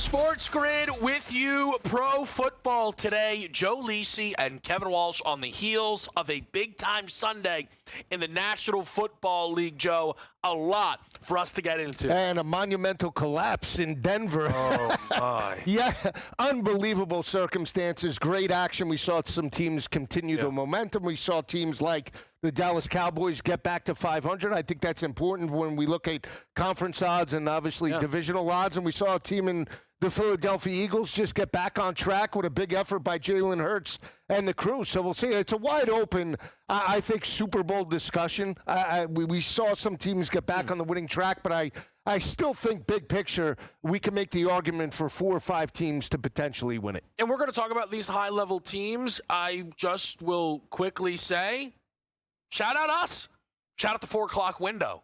SportsGrid with you. Pro football today. Joe Lisi and Kevin Walsh on the heels of a big-time Sunday in the National Football League, Joe. A lot for us to get into. And a monumental collapse in Denver. Oh, my. Yeah, unbelievable circumstances. Great action. We saw some teams continue the momentum. We saw teams like the Dallas Cowboys get back to 500. I think that's important when we look at conference odds and obviously divisional odds. And we saw a team in the Philadelphia Eagles just get back on track with a big effort by Jalen Hurts and the crew. So we'll see. It's a wide open, I think, Super Bowl discussion. We saw some teams get back on the winning track, but I still think big picture we can make the argument for 4 or 5 teams to potentially win it. And we're going to talk about these high-level teams. I just will quickly say, shout out us. Shout out the 4 o'clock window.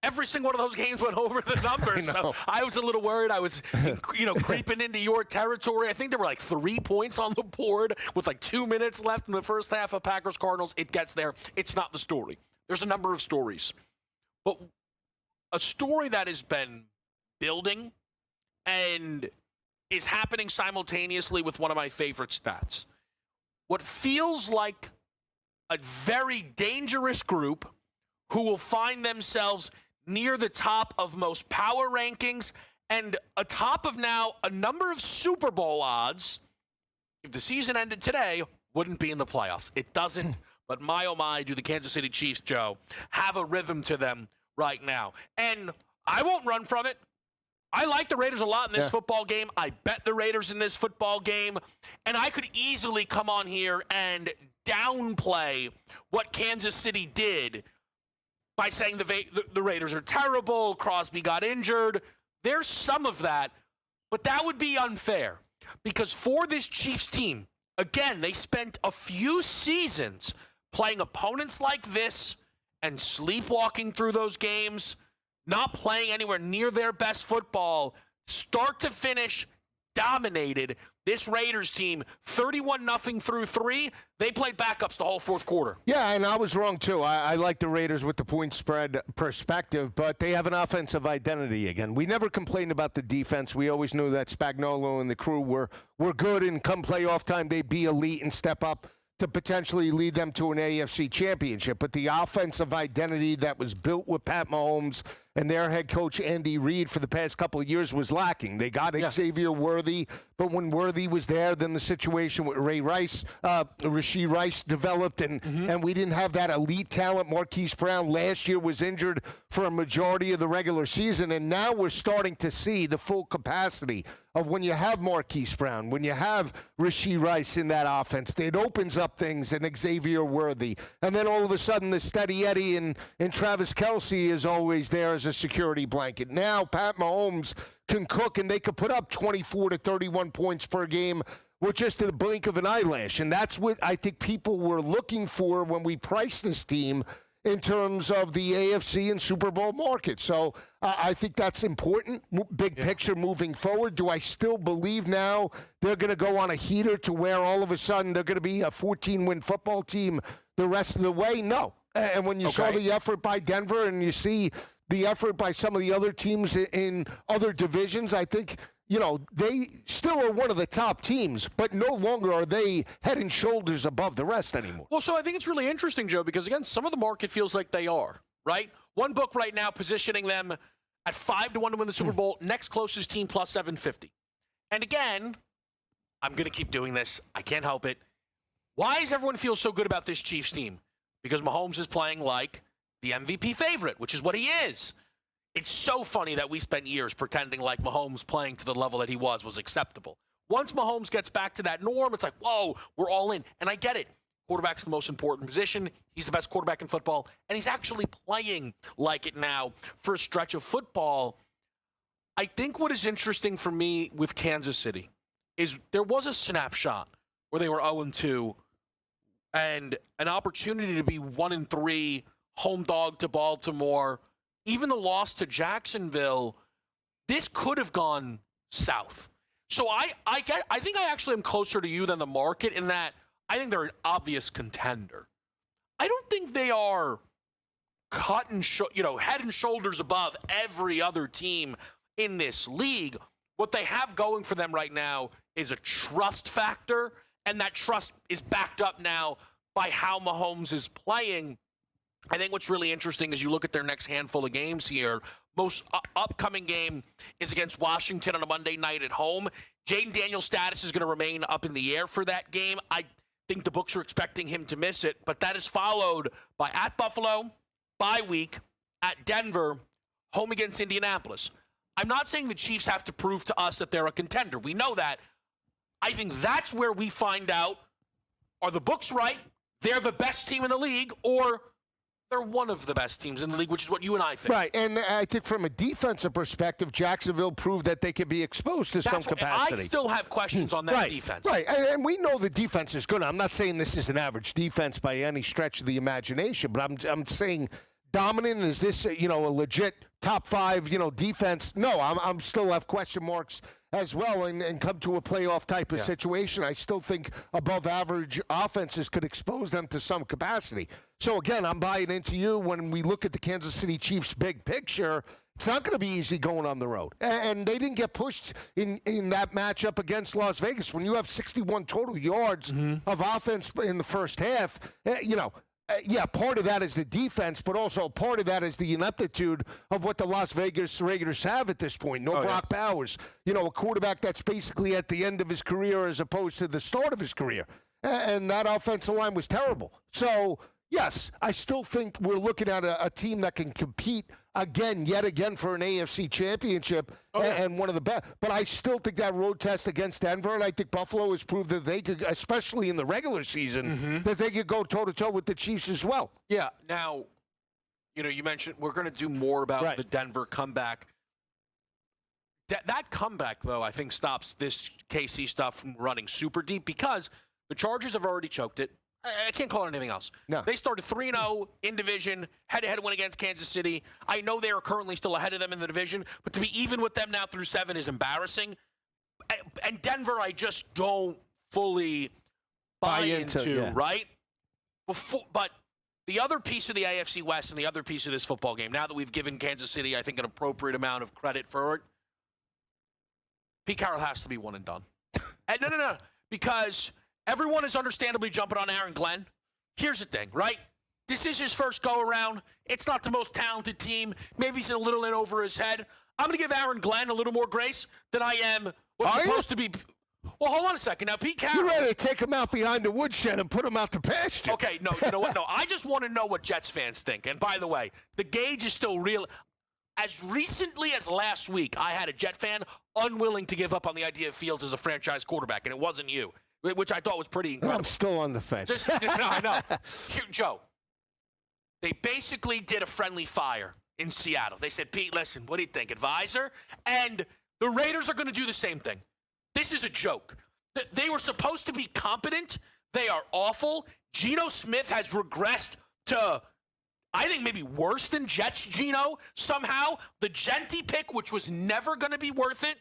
Every single one of those games went over the numbers. So I was a little worried. I was, creeping into your territory. I think there were like 3 points on the board with like 2 minutes left in the first half of Packers-Cardinals. It gets there. It's not the story. There's a number of stories. But a story that has been building and is happening simultaneously with one of my favorite stats. What feels like a very dangerous group who will find themselves near the top of most power rankings and atop of now a number of Super Bowl odds. If the season ended today, wouldn't be in the playoffs. It doesn't, but my oh my, do the Kansas City Chiefs, Joe, have a rhythm to them right now. And I won't run from it. I like the Raiders a lot in this football game. I bet the Raiders in this football game. And I could easily come on here and downplay what Kansas City did by saying the Raiders are terrible, Crosby got injured. There's some of that, but that would be unfair because for this Chiefs team, again, they spent a few seasons playing opponents like this and sleepwalking through those games, not playing anywhere near their best football, start to finish, dominated. This Raiders team, 31-0 through 3. They played backups the whole fourth quarter. Yeah, and I was wrong, too. I like the Raiders with the point spread perspective, but they have an offensive identity again. We never complained about the defense. We always knew that Spagnuolo and the crew were good, and come playoff time, they'd be elite and step up to potentially lead them to an AFC championship. But the offensive identity that was built with Pat Mahomes and their head coach Andy Reid for the past couple of years was lacking. They got Xavier Worthy, but when Worthy was there, then the situation with Rashee Rice developed, and we didn't have that elite talent. Marquise Brown last year was injured for a majority of the regular season, and now we're starting to see the full capacity of when you have Marquise Brown, when you have Rashee Rice in that offense. It opens up things, and Xavier Worthy. And then all of a sudden, the steady Eddie and Travis Kelce is always there as a security blanket. Now Pat Mahomes can cook, and they could put up 24 to 31 points per game with just the blink of an eyelash. And that's what I think people were looking for when we priced this team in terms of the AFC and Super Bowl market. So I think that's important, big picture moving forward. Do I still believe now they're going to go on a heater to where all of a sudden they're going to be a 14-win football team the rest of the way? No. And when you saw the effort by Denver and you see the effort by some of the other teams in other divisions, I think, they still are one of the top teams, but no longer are they head and shoulders above the rest anymore. Well, so I think it's really interesting, Joe, because, again, some of the market feels like they are, right? One book right now positioning them at 5-1 to win the Super Bowl, next closest team plus 750. And, again, I'm going to keep doing this. I can't help it. Why does everyone feel so good about this Chiefs team? Because Mahomes is playing like the MVP favorite, which is what he is. It's so funny that we spent years pretending like Mahomes playing to the level that he was acceptable. Once Mahomes gets back to that norm, it's like, whoa, we're all in. And I get it. Quarterback's the most important position. He's the best quarterback in football. And he's actually playing like it now for a stretch of football. I think what is interesting for me with Kansas City is there was a snapshot where they were 0-2 and an opportunity to be 1-3, home dog to Baltimore. Even the loss to Jacksonville, this could have gone south. So I think I actually am closer to you than the market in that I think they're an obvious contender. I don't think they are head and shoulders above every other team in this league. what they have going for them right now is a trust factor, and that trust is backed up now by how Mahomes is playing. I think what's really interesting is you look at their next handful of games here. Most upcoming game is against Washington on a Monday night at home. Jaden Daniels' status is going to remain up in the air for that game. I think the books are expecting him to miss it, but that is followed by at Buffalo, bye week, at Denver, home against Indianapolis. I'm not saying the Chiefs have to prove to us that they're a contender. We know that. I think that's where we find out, are the books right? They're the best team in the league, or they're one of the best teams in the league, which is what you and I think. Right, and I think from a defensive perspective, Jacksonville proved that they could be exposed to some capacity. I still have questions on that defense. Right, and we know the defense is good. I'm not saying this is an average defense by any stretch of the imagination, but I'm saying dominant. Is this a legit top 5 defense? No, I'm still have question marks as well, and come to a playoff type of situation. I still think above average offenses could expose them to some capacity. So again, I'm buying into you when we look at the Kansas City Chiefs big picture. It's not going to be easy going on the road. And they didn't get pushed in that matchup against Las Vegas. When you have 61 total yards of offense in the first half, part of that is the defense, but also part of that is the ineptitude of what the Las Vegas Raiders have at this point. Brock Bowers, a quarterback that's basically at the end of his career as opposed to the start of his career. And that offensive line was terrible. So, yes, I still think we're looking at a team that can compete yet again for an AFC championship and one of the best. But I still think that road test against Denver, and I think Buffalo has proved that they could, especially in the regular season, that they could go toe-to-toe with the Chiefs as well. Yeah. Now, you mentioned we're going to do more about the Denver comeback. That comeback, though, I think stops this KC stuff from running super deep because the Chargers have already choked it. I can't call it anything else. No. They started 3-0 in division, head-to-head win against Kansas City. I know they are currently still ahead of them in the division, but to be even with them now through 7 is embarrassing. And Denver, I just don't fully buy into, right? But the other piece of the AFC West and the other piece of this football game, now that we've given Kansas City, I think, an appropriate amount of credit for it, Pete Carroll has to be one and done. And no, because everyone is understandably jumping on Aaron Glenn. Here's the thing, right? This is his first go-around. It's not the most talented team. Maybe he's a little in over his head. I'm going to give Aaron Glenn a little more grace than I am what's supposed to be. Well, hold on a second. Now, Pete Carroll. You're ready to take him out behind the woodshed and put him out to pasture. Okay, no, you know what? No, I just want to know what Jets fans think. And by the way, the gauge is still real. As recently as last week, I had a Jet fan unwilling to give up on the idea of Fields as a franchise quarterback, and it wasn't you, which I thought was pretty incredible. I'm still on the fence. I know. Here, Joe, they basically did a friendly fire in Seattle. They said, Pete, listen, what do you think, advisor? And the Raiders are going to do the same thing. This is a joke. They were supposed to be competent. They are awful. Geno Smith has regressed to, I think, maybe worse than Jets Geno somehow. The Genti pick, which was never going to be worth it,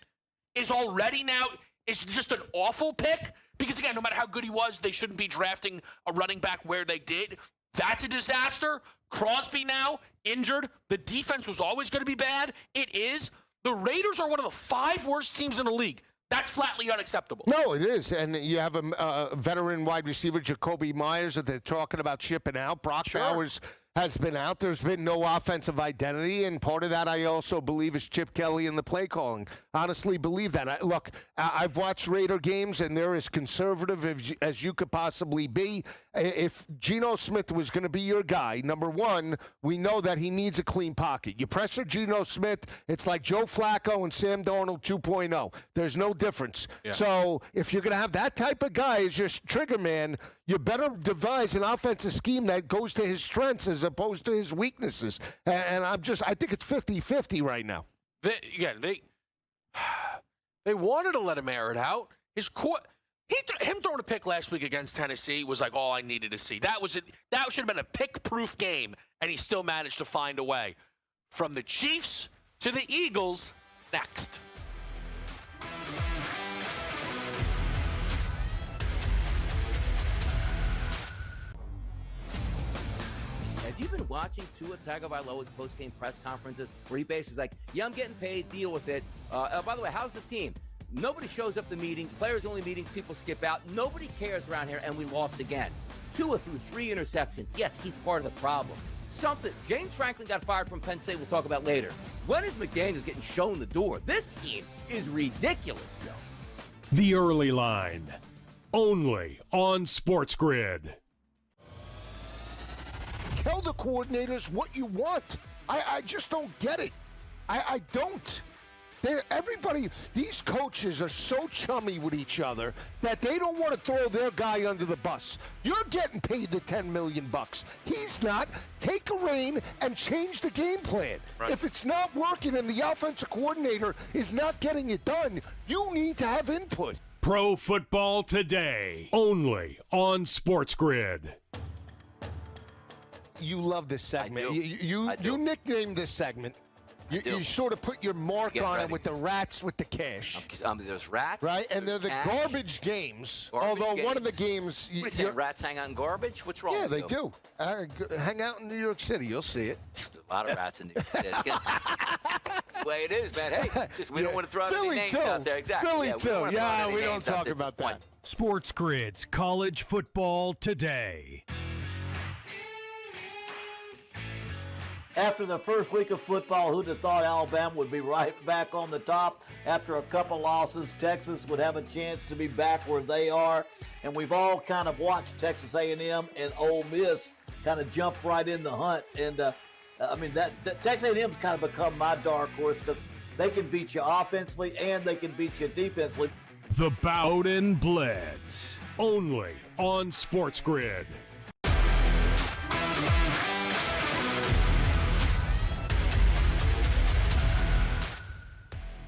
is already now is just an awful pick. Because, again, no matter how good he was, they shouldn't be drafting a running back where they did. That's a disaster. Crosby now injured. The defense was always going to be bad. It is. The Raiders are one of the 5 worst teams in the league. That's flatly unacceptable. No, it is. And you have a veteran wide receiver, Jacoby Myers, that they're talking about shipping out. Brock Bowers has been out. There's been no offensive identity, and part of that I also believe is Chip Kelly in the play calling. Honestly believe that. Look, I've watched Raider games, and they're as conservative as you could possibly be. If Geno Smith was going to be your guy, number one, we know that he needs a clean pocket. You pressure Geno Smith, it's like Joe Flacco and Sam Darnold 2.0. There's no difference. Yeah. So if you're going to have that type of guy as your trigger man, you better devise an offensive scheme that goes to his strengths as opposed to his weaknesses. And I think it's 50-50 right now. They wanted to let him air it out. Him throwing a pick last week against Tennessee was like all I needed to see. That should have been a pick-proof game, and he still managed to find a way. From the Chiefs to the Eagles, next. Have you been watching Tua Tagovailoa's post-game press conferences where he basically is like, yeah, I'm getting paid, deal with it. By the way, how's the team? Nobody shows up to meetings, players-only meetings, people skip out. Nobody cares around here, and we lost again. Tua threw 3 interceptions. Yes, he's part of the problem. James Franklin got fired from Penn State, we'll talk about later. When is McDaniels getting shown the door? This team is ridiculous, Joe. The Early Line, only on SportsGrid. Tell the coordinators what you want. I just don't get it. I don't. These coaches are so chummy with each other that they don't want to throw their guy under the bus. You're getting paid the $10 million. He's not. Take a rein and change the game plan. Right. If it's not working and the offensive coordinator is not getting it done, you need to have input. Pro Football Today, only on SportsGrid. You love this segment. You nicknamed this segment. You sort of put your mark on it with the rats with the cash. There's rats. Right, and they're the garbage games. One of the games... What are you saying, rats hang out in garbage? What's wrong with you? Yeah, they do. Hang out in New York City. You'll see it. A lot of rats in New York City. That's the way it is, man. Hey, we don't want to throw out any names out there. Exactly. Philly, too. We don't talk about that. SportsGrid's College Football Today. After the first week of football, who'd have thought Alabama would be right back on the top? After a couple losses, Texas would have a chance to be back where they are. And we've all kind of watched Texas A&M and Ole Miss kind of jump right in the hunt. And, that Texas A&M's kind of become my dark horse because they can beat you offensively and they can beat you defensively. The Bowden Blitz, only on SportsGrid.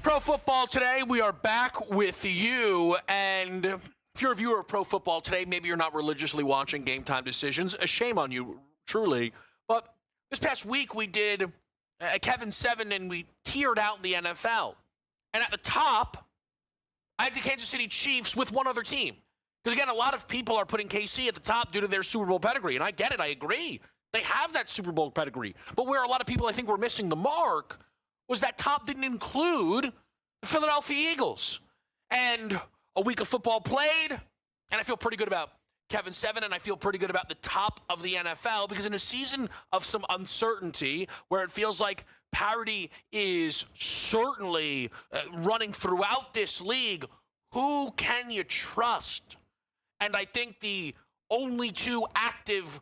Pro Football Today, we are back with you, and if you're a viewer of Pro Football Today, maybe you're not religiously watching Game Time Decisions. A shame on you, truly. But this past week, we did Kevin 7, and we tiered out the NFL. And at the top, I had the Kansas City Chiefs with one other team. Because, again, a lot of people are putting KC at the top due to their Super Bowl pedigree, and I get it, I agree. They have that Super Bowl pedigree. But where a lot of people, I think, were missing the mark was that top didn't include the Philadelphia Eagles. And a week of football played, and I feel pretty good about Kevin 7, and I feel pretty good about the top of the NFL, because in a season of some uncertainty where it feels like parity is certainly running throughout this league, who can you trust? And I think the only 2 active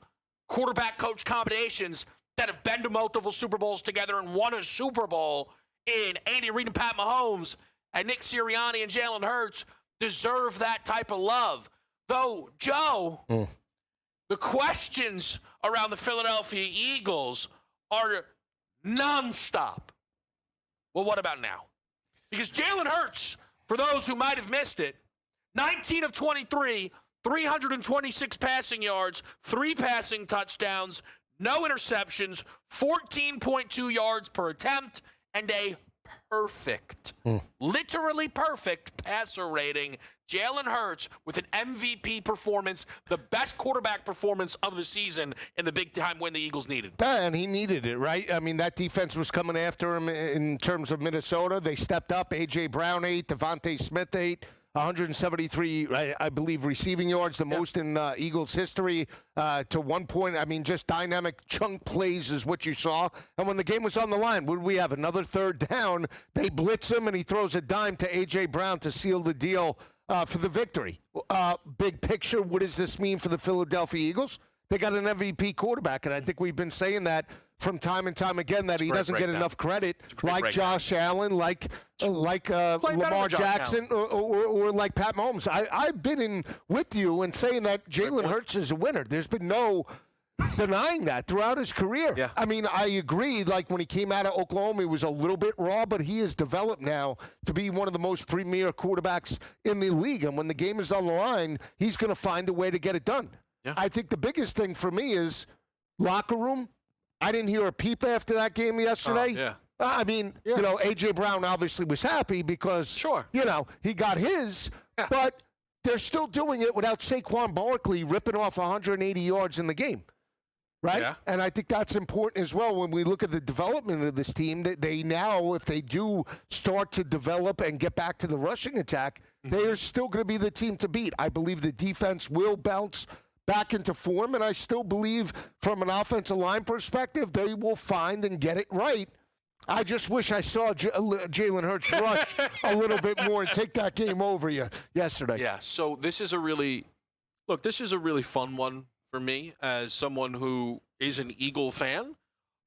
quarterback-coach combinations that have been to multiple Super Bowls together and won a Super Bowl in Andy Reid and Pat Mahomes and Nick Sirianni and Jalen Hurts deserve that type of love. Though, Joe, the questions around the Philadelphia Eagles are nonstop. Well, what about now? Because Jalen Hurts, for those who might have missed it, 19 of 23, 326 passing yards, 3 passing touchdowns, no interceptions, 14.2 yards per attempt, and a perfect, literally perfect passer rating. Jalen Hurts with an MVP performance, the best quarterback performance of the season in the big-time win the Eagles needed. And he needed it, right? I mean, that defense was coming after him in terms of Minnesota. They stepped up. A.J. Brown 8, Devontae Smith 8. 173, I believe, receiving yards, the most in Eagles history. To one point, I mean, just dynamic chunk plays is what you saw. And when the game was on the line, would we have another third down? They blitz him, and he throws a dime to A.J. Brown to seal the deal for the victory. Big picture, what does this mean for the Philadelphia Eagles? They got an MVP quarterback, and I think we've been saying that from time and time again, that he doesn't get enough credit, like Josh Allen, like Lamar Jackson, or like Pat Mahomes. I've been in with you and saying that Jalen Hurts is a winner. There's been no denying that throughout his career. Yeah. I mean, I agree, like when he came out of Oklahoma, he was a little bit raw, but he has developed now to be one of the most premier quarterbacks in the league. And when the game is on the line, he's going to find a way to get it done. Yeah. I think the biggest thing for me is locker room. I didn't hear a peep after that game yesterday. I mean, you know, A.J. Brown obviously was happy because, you know, he got his, but they're still doing it without Saquon Barkley ripping off 180 yards in the game. right? Yeah. And I think that's important as well when we look at the development of this team. That they now, if they do start to develop and get back to the rushing attack, they are still going to be the team to beat. I believe the defense will bounce back into form, and I still believe from an offensive line perspective, they will find and get it right. I just wish I saw Jalen Hurts rush a little bit more and take that game over yesterday. Yeah, so this is a really fun one for me as someone who is an Eagle fan,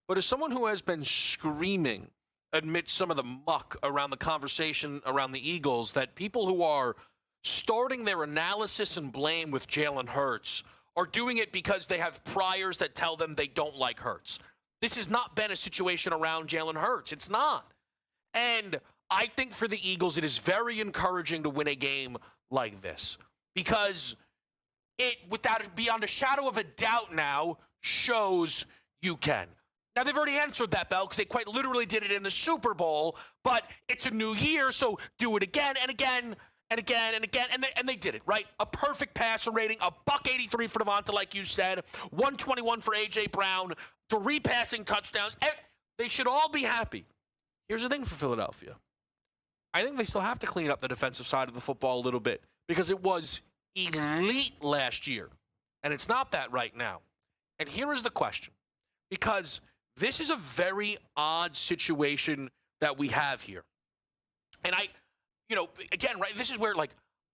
but as someone who has been screaming amidst some of the muck around the conversation around the Eagles that people who are starting their analysis and blame with Jalen Hurts are doing it because they have priors that tell them they don't like Hurts. This has not been a situation around Jalen Hurts. It's not. And I think for the Eagles, it is very encouraging to win a game like this because it, without beyond a shadow of a doubt now, shows you can. Now, they've already answered that, Bell, because they quite literally did it in the Super Bowl, but it's a new year, so do it again and again and again and again, and they did it, right? A perfect passer rating, a $183 for Devonta, like you said, 121 for A.J. Brown, 3 passing touchdowns. They should all be happy. Here's the thing for Philadelphia. I think they still have to clean up the defensive side of the football a little bit because it was elite last year, and it's not that right now. And here is the question, because this is a very odd situation that we have here. And again, right, this is where,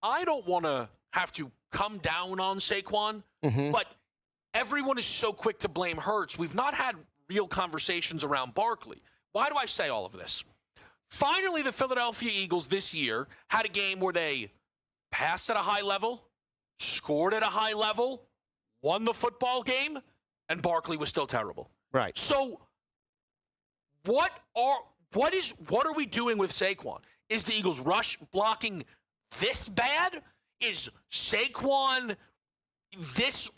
I don't want to have to come down on Saquon, but everyone is so quick to blame Hurts. We've not had real conversations around Barkley. Why do I say all of this? Finally, the Philadelphia Eagles this year had a game where they passed at a high level, scored at a high level, won the football game, and Barkley was still terrible. Right. So what are we doing with Saquon? Is the Eagles rush blocking this bad? Is Saquon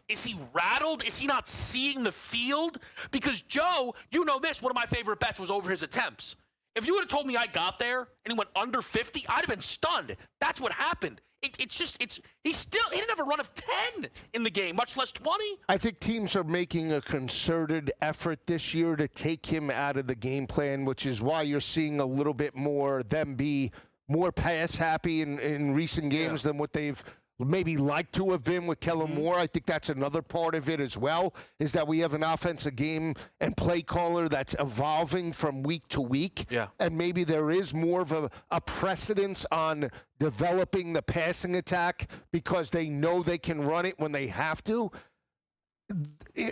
is he rattled? Is he not seeing the field? Because Joe, you know this, one of my favorite bets was over his attempts. If you would have told me I got there and he went under 50, I'd have been stunned. That's what happened. He didn't have a run of 10 in the game, much less 20. I think teams are making a concerted effort this year to take him out of the game plan, which is why you're seeing a little bit more them be more pass happy in recent games than what they've maybe like to have been with Kellen Moore. I think that's another part of it as well, is that we have an offensive game and play caller that's evolving from week to week. Yeah. And maybe there is more of a precedence on developing the passing attack because they know they can run it when they have to.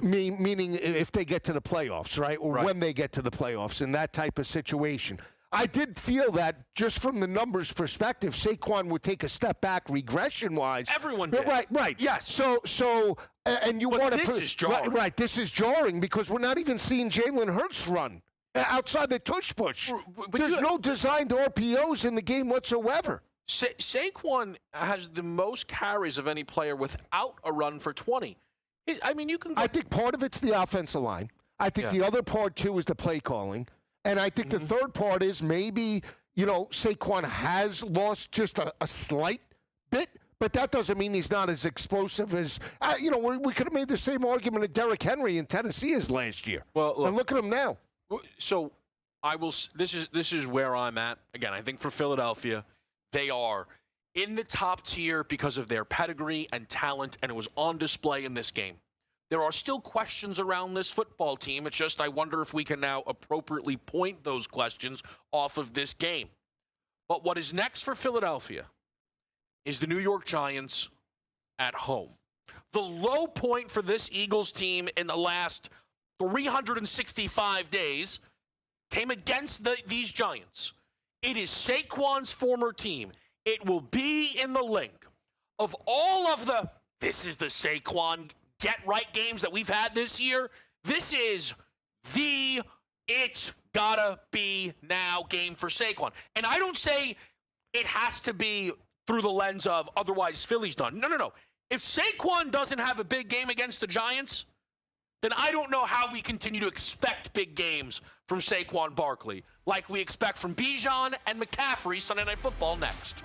Meaning if they get to the playoffs, right? Or when they get to the playoffs in that type of situation. I did feel that just from the numbers perspective, Saquon would take a step back regression-wise. Everyone did. Right. Yes. So, and you want to this is jarring. Right, this is jarring because we're not even seeing Jalen Hurts run outside the tush push. There's no designed RPOs in the game whatsoever. Saquon has the most carries of any player without a run for 20. I mean, you can. I think part of it's the offensive line. I think the other part, too, is the play calling. And I think the third part is maybe, Saquon has lost just a slight bit, but that doesn't mean he's not as explosive as, we could have made the same argument of Derrick Henry in Tennessee as last year. Well, look, and look at him now. So this is where I'm at. Again, I think for Philadelphia, they are in the top tier because of their pedigree and talent, and it was on display in this game. There are still questions around this football team. It's just I wonder if we can now appropriately point those questions off of this game. But what is next for Philadelphia is the New York Giants at home. The low point for this Eagles team in the last 365 days came against these Giants. It is Saquon's former team. It will be in the link of all of this is the Saquon get-right games that we've had this year. This is it's gotta be now game for Saquon. And I don't say it has to be through the lens of otherwise Philly's done. No. If Saquon doesn't have a big game against the Giants, then I don't know how we continue to expect big games from Saquon Barkley, like we expect from Bijan and McCaffrey Sunday Night Football next.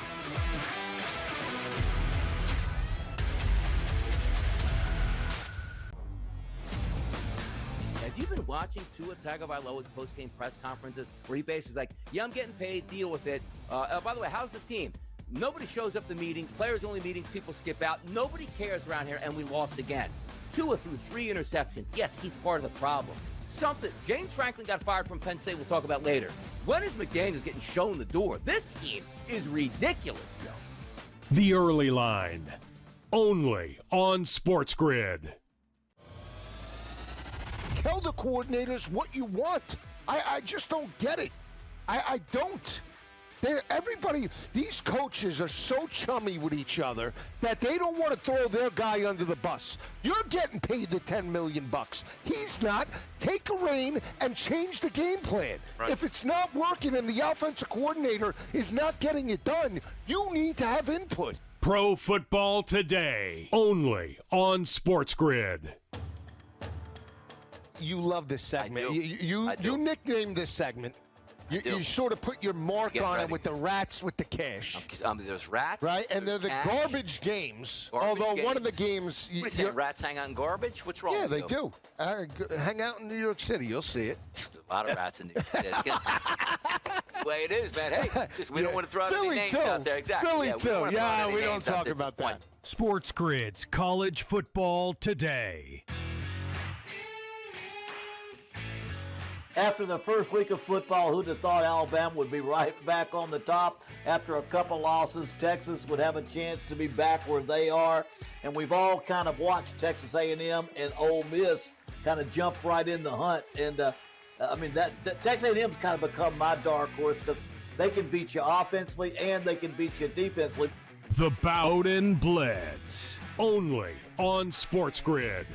watching Tua Tagovailoa's post-game press conferences where he basically like, yeah, I'm getting paid, deal with it. By the way, how's the team? Nobody shows up to meetings, players-only meetings, people skip out. Nobody cares around here, and we lost again. Tua threw 3 interceptions. Yes, he's part of the problem. James Franklin got fired from Penn State, we'll talk about later. When is McDaniels getting shown the door? This team is ridiculous, Joe. The Early Line, only on SportsGrid. Tell the coordinators what you want. I just don't get it. I don't. These coaches are so chummy with each other that they don't want to throw their guy under the bus. You're getting paid the $10 million. He's not. Take a rein and change the game plan. Right. If it's not working and the offensive coordinator is not getting it done, you need to have input. Pro Football Today, only on SportsGrid. You love this segment. I do. You nicknamed this segment. You sort of put your mark on it with the rats with the cash. There's rats. Right? And they're the cash, garbage games. Games. One of the games... What are you saying, rats hang out in garbage? What's wrong with you? Yeah, they do. Hang out in New York City. You'll see it. A lot of rats in New York City. That's the way it is, man. Hey, we don't want to throw any names out there. Exactly. Philly, too. Yeah, we don't talk about that. SportsGrid's College Football Today. After the first week of football, who'd have thought Alabama would be right back on the top? After a couple losses, Texas would have a chance to be back where they are. And we've all kind of watched Texas A&M and Ole Miss kind of jump right in the hunt. And, that Texas A&M's kind of become my dark horse because they can beat you offensively and they can beat you defensively. The Bowden Blitz, only on SportsGrid.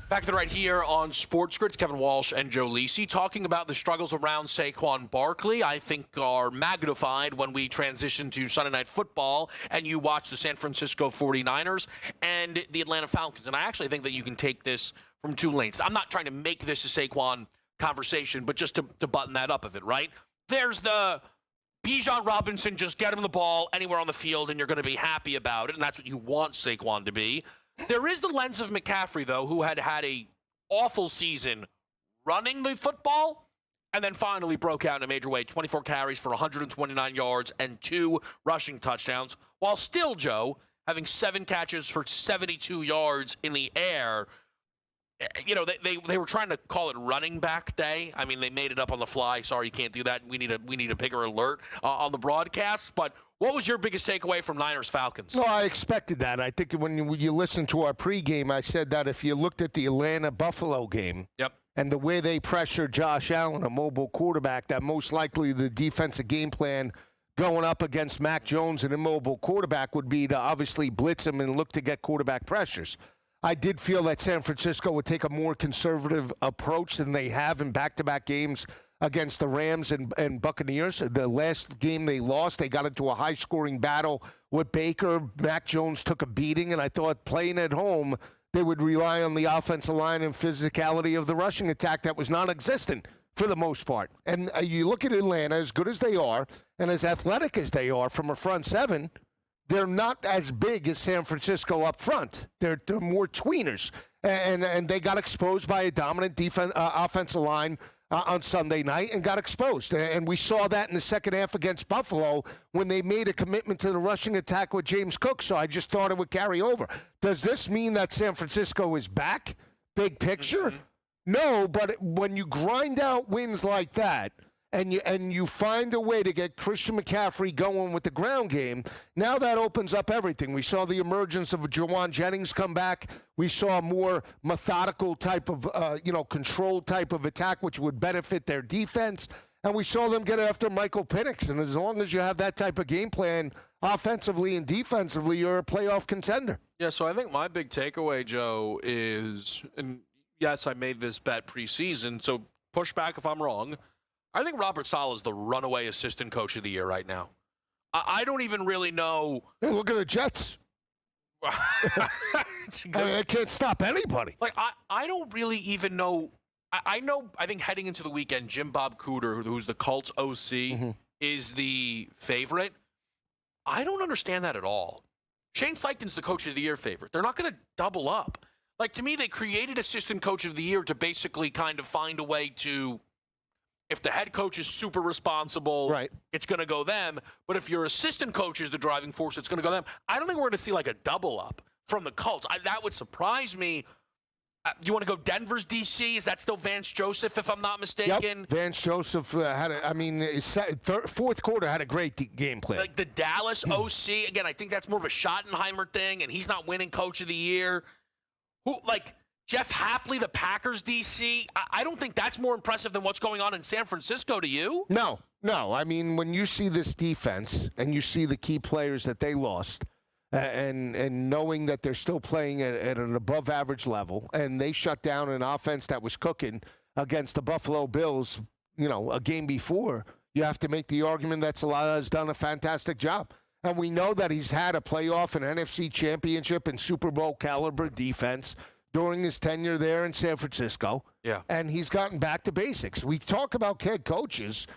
Back to the right here on SportsGrid. It's Kevin Walsh and Joe Lisi talking about the struggles around Saquon Barkley. I think are magnified when we transition to Sunday Night Football and you watch the San Francisco 49ers and the Atlanta Falcons. And I actually think that you can take this from 2 lanes. I'm not trying to make this a Saquon conversation, but just to button that up of it, right? There's the Bijan Robinson, just get him the ball anywhere on the field and you're going to be happy about it, and that's what you want Saquon to be. There is the lens of McCaffrey, though, who had a awful season running the football and then finally broke out in a major way. 24 carries for 129 yards and 2 rushing touchdowns, while still, Joe, having 7 catches for 72 yards in the air. You know, they were trying to call it running back day. I mean, they made it up on the fly. Sorry, you can't do that. We need a bigger alert on the broadcast. But what was your biggest takeaway from Niners-Falcons? No, I expected that. I think when you listened to our pregame, I said that if you looked at the Atlanta-Buffalo game and the way they pressured Josh Allen, a mobile quarterback, that most likely the defensive game plan going up against Mac Jones, an immobile quarterback, would be to obviously blitz him and look to get quarterback pressures. I did feel that San Francisco would take a more conservative approach than they have in back-to-back games against the Rams and Buccaneers. The last game they lost, they got into a high-scoring battle with Baker. Mac Jones took a beating, and I thought playing at home, they would rely on the offensive line and physicality of the rushing attack that was non-existent for the most part. And you look at Atlanta, as good as they are and as athletic as they are from a front seven, they're not as big as San Francisco up front. They're more tweeners. And they got exposed by a dominant offensive line on Sunday night and got exposed. And we saw that in the second half against Buffalo when they made a commitment to the rushing attack with James Cook. So I just thought it would carry over. Does this mean that San Francisco is back? Big picture? Mm-hmm. No, but when you grind out wins like that, and you find a way to get Christian McCaffrey going with the ground game, now that opens up everything. We saw the emergence of Jawan Jennings come back. We saw a more methodical type of, controlled type of attack, which would benefit their defense. And we saw them get after Michael Penix. And as long as you have that type of game plan offensively and defensively, you're a playoff contender. Yeah, so I think my big takeaway, Joe, is, and yes, I made this bet preseason, so push back if I'm wrong, I think Robert Saleh is the runaway assistant coach of the year right now. I don't even really know. Hey, look at the Jets. They can't stop anybody. Like, I don't really even know. I think heading into the weekend, Jim Bob Cooter, who's the Colts OC, is the favorite. I don't understand that at all. Shane Steichen's the coach of the year favorite. They're not going to double up. Like, to me, they created assistant coach of the year to basically kind of find a way to, if the head coach is super responsible, right, it's going to go them. But if your assistant coach is the driving force, it's going to go them. I don't think we're going to see like a double up from the Colts. That would surprise me. You want to go Denver's DC? Is that still Vance Joseph, if I'm not mistaken? Yep. Vance Joseph fourth quarter had a great game plan. Like the Dallas OC, again, I think that's more of a Schottenheimer thing, and he's not winning coach of the year. Jeff Hapley, the Packers DC, I don't think that's more impressive than what's going on in San Francisco to you. No. I mean, when you see this defense and you see the key players that they lost, and knowing that they're still playing at an above-average level, and they shut down an offense that was cooking against the Buffalo Bills, a game before, you have to make the argument that Saleh has done a fantastic job. And we know that he's had a playoff, an NFC championship, and Super Bowl caliber defense during his tenure there in San Francisco. Yeah. And he's gotten back to basics. We talk about head coaches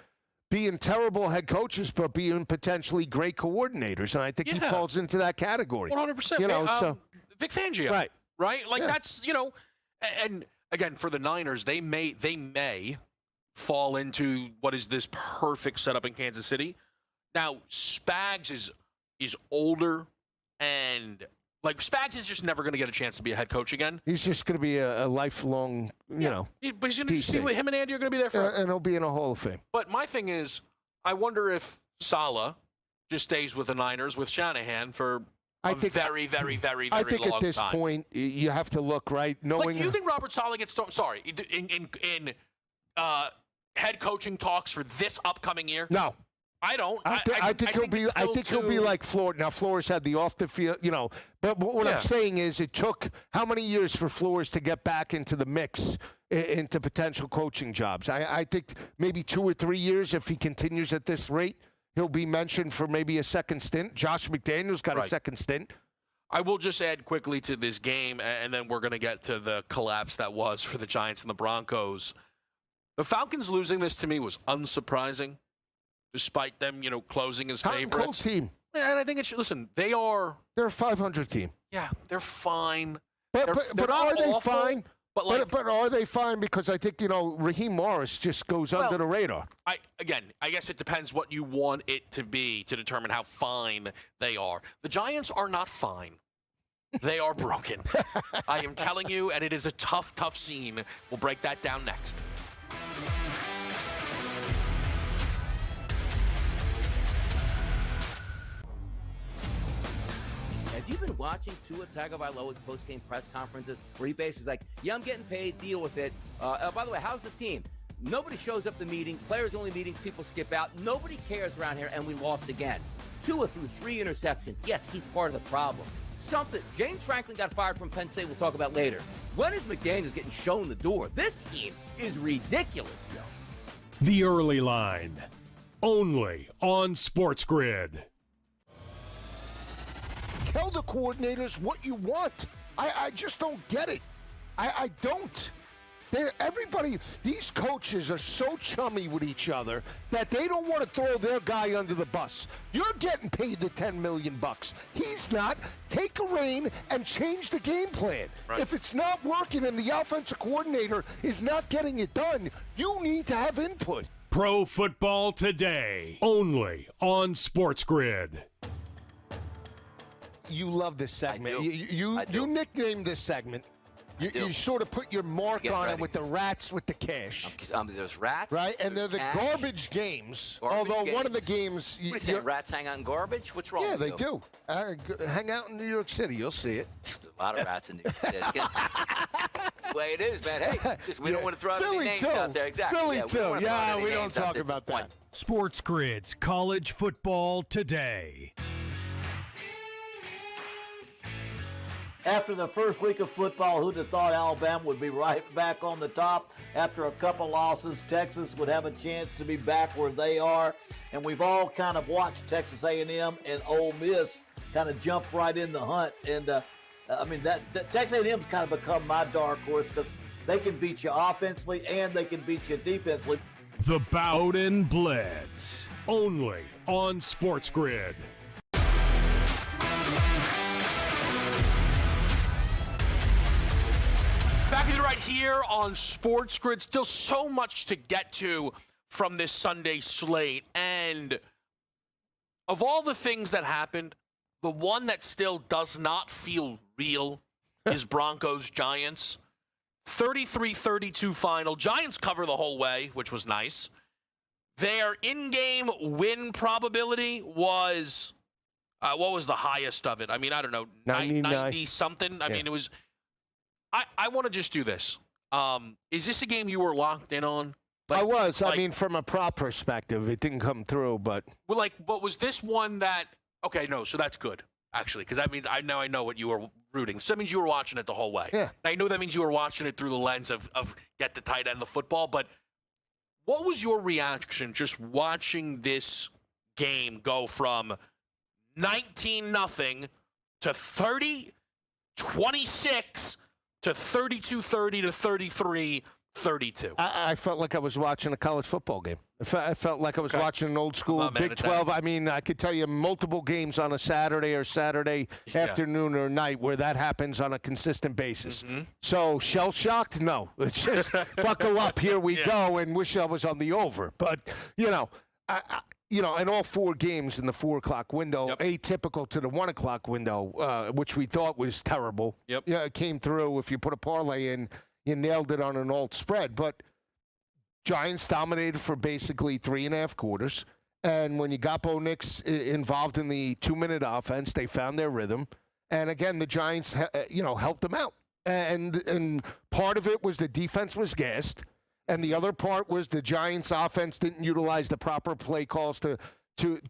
being terrible head coaches, but being potentially great coordinators. And I think he falls into that category. 100%. Vic Fangio. Right? Like, that's, and again, for the Niners, they may fall into what is this perfect setup in Kansas City. Now, Spags is older, and Spags is just never going to get a chance to be a head coach again. He's just going to be a lifelong, But he's going to see him and Andy are going to be there forever. And he'll be in a Hall of Fame. But my thing is, I wonder if Saleh just stays with the Niners with Shanahan for a very, very, very, very long time. I think at this point, you have to look, right? Knowing do you think Robert Saleh gets in head coaching talks for this upcoming year? No. I don't. I think he'll be like Flores. Now, Flores had the off the field, But what I'm saying is, it took how many years for Flores to get back into the mix, into potential coaching jobs? I think maybe 2 or 3 years. If he continues at this rate, he'll be mentioned for maybe a second stint. Josh McDaniels got a second stint. I will just add quickly to this game, and then we're going to get to the collapse that was for the Giants and the Broncos. The Falcons losing this to me was unsurprising. Despite them, closing as favorites. Cold team. And I think they're a 500 team. Yeah, they're fine. But are they fine? But are they fine? Because I think, Raheem Morris just goes under the radar. I guess it depends what you want it to be to determine how fine they are. The Giants are not fine. They are broken. I am telling you, and it is a tough, tough scene. We'll break that down next. Have you been watching Tua Tagovailoa's post-game press conferences where he basically is like, yeah, I'm getting paid, deal with it. By the way, how's the team? Nobody shows up to meetings, players-only meetings, people skip out. Nobody cares around here, and we lost again. Tua threw 3 interceptions. Yes, he's part of the problem. James Franklin got fired from Penn State, we'll talk about later. When is McDaniels getting shown the door? This team is ridiculous, Joe. The Early Line, only on SportsGrid. Tell the coordinators what you want. I just don't get it. I don't. These coaches are so chummy with each other that they don't want to throw their guy under the bus. You're getting paid the $10 million. He's not. Take a rein and change the game plan. Right. If it's not working and the offensive coordinator is not getting it done, you need to have input. Pro Football Today, only on SportsGrid. You love this segment. I do. You nicknamed this segment. You sort of put your mark on it with the rats with the cash. There's rats. Right? And they're the cash, garbage games. Garbage although games. One of the games... What are you saying, rats hang out in garbage? What's wrong with you? you? Yeah, they do. Hang out in New York City. You'll see it. A lot of rats in New York City. That's the way it is, man. Hey, we don't want to throw out any names out there. Exactly. Philly, too. We don't talk about that. SportsGrid's College Football Today. After the first week of football, who'd have thought Alabama would be right back on the top? After a couple losses, Texas would have a chance to be back where they are. And we've all kind of watched Texas A&M and Ole Miss kind of jump right in the hunt. And, that Texas A&M's kind of become my dark horse because they can beat you offensively and they can beat you defensively. The Bowden Blitz, only on SportsGrid. here on SportsGrid. Still so much to get to from this Sunday slate. And of all the things that happened, the one that still does not feel real is Broncos-Giants. 33-32 final. Giants cover the whole way, which was nice. Their in-game win probability was, what was the highest of it? I mean, I don't know, 90-something? I mean, it was... I want to just do this. Is this a game you were locked in on? I was. I mean, from a prop perspective, it didn't come through, but... Well, but was this one that... Okay, no, so that's good, actually, because that means I know what you were rooting. So that means you were watching it the whole way. Yeah. I know that means you were watching it through the lens of get the tight end of football, but what was your reaction just watching this game go from 19-0 to 30-26 to 32-30 to 33-32? I felt like I was watching a college football game. I felt like I was watching an old school Big 12. I mean, I could tell you multiple games on a Saturday afternoon or night where that happens on a consistent basis. Mm-hmm. So shell-shocked? No. It's just buckle up, here we go, and wish I was on the over. But, in all four games in the 4 o'clock window, atypical to the 1 o'clock window, which we thought was terrible. Yep. Yeah, it came through. If you put a parlay in, you nailed it on an alt spread. But Giants dominated for basically 3.5 quarters. And when you got Bo Nix involved in the 2-minute offense, they found their rhythm. And again, the Giants, helped them out. And part of it was the defense was gassed. And the other part was the Giants' offense didn't utilize the proper play calls to